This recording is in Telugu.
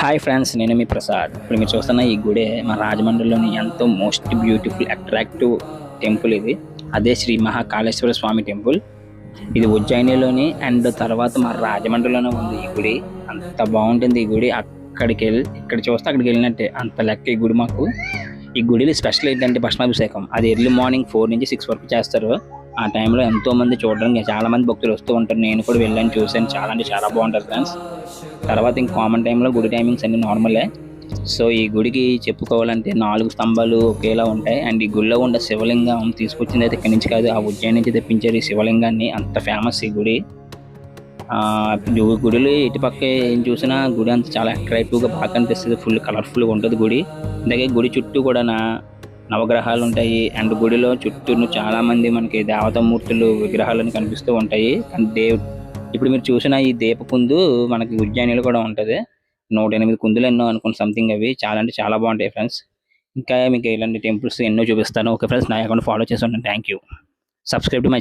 హాయ్ ఫ్రెండ్స్, నేను మీ ప్రసాద్. ఇప్పుడు మీరు చూస్తున్న ఈ గుడే మన రాజమండ్రిలోని ఎంతో మోస్ట్ బ్యూటిఫుల్ అట్రాక్టివ్ టెంపుల్ ఇది. అదే శ్రీ మహాకాళేశ్వర స్వామి టెంపుల్. ఇది ఉజ్జయినిలోని అండ్ తర్వాత మన రాజమండ్రిలోనే ఉంది ఈ గుడి. అంత బాగుంటుంది ఈ గుడి. అక్కడికి వెళ్ళి ఇక్కడ చూస్తే అక్కడికి వెళ్ళినట్టే అంత లెక్క ఈ గుడి మాకు. ఈ గుడిలో స్పెషల్ ఏంటంటే భస్మాభిషేకం. అది ఎర్లీ మార్నింగ్ 4 నుంచి 6 వరకు చేస్తారు. ఆ టైంలో ఎంతో మంది చూడడానికి చాలా మంది భక్తులు వస్తూ ఉంటారు. నేను కూడా వెళ్ళాను, చూసాను. చాలా అంటే చాలా బాగుంటుంది ఫ్రెండ్స్. తర్వాత ఇంక కామన్ టైంలో గుడి టైమింగ్స్ అన్ని నార్మలే. సో ఈ గుడికి చెప్పుకోవాలంటే 4 స్తంభాలు ఒకేలా ఉంటాయి. అండ్ ఈ గుడిలో ఉండే శివలింగం తీసుకొచ్చింది అయితే ఇక్కడి నుంచి కాదు, ఆ ఉజ్జయిని నుంచి తెప్పించారు ఈ శివలింగాన్ని. అంత ఫేమస్ ఈ గుడి. గుడిలో ఇటుపక్క ఏం చూసినా గుడి అంతా చాలా అట్రాక్టివ్గా బాగా కనిపిస్తుంది. ఫుల్ కలర్ఫుల్గా ఉంటుంది గుడి. అలాగే గుడి చుట్టూ కూడా నవగ్రహాలు ఉంటాయి. అండ్ గుడిలో చుట్టూ చాలా మంది మనకి దేవతామూర్తులు విగ్రహాలను కనిపిస్తూ ఉంటాయి. అండ్ ఇప్పుడు మీరు చూసిన ఈ దీపకుందు మనకి ఉజ్జయినిలో కూడా ఉంటుంది. 108 కుందులు ఎన్నో అనుకోండి సంథింగ్. అవి చాలా అంటే చాలా బాగుంటాయి ఫ్రెండ్స్. ఇంకా మీకు ఇలాంటి టెంపుల్స్ ఎన్నో చూపిస్తాను. ఓకే ఫ్రెండ్స్, నా అకౌంట్ ఫాలో చేసి ఉంటాను. Thank you. Subscribe to my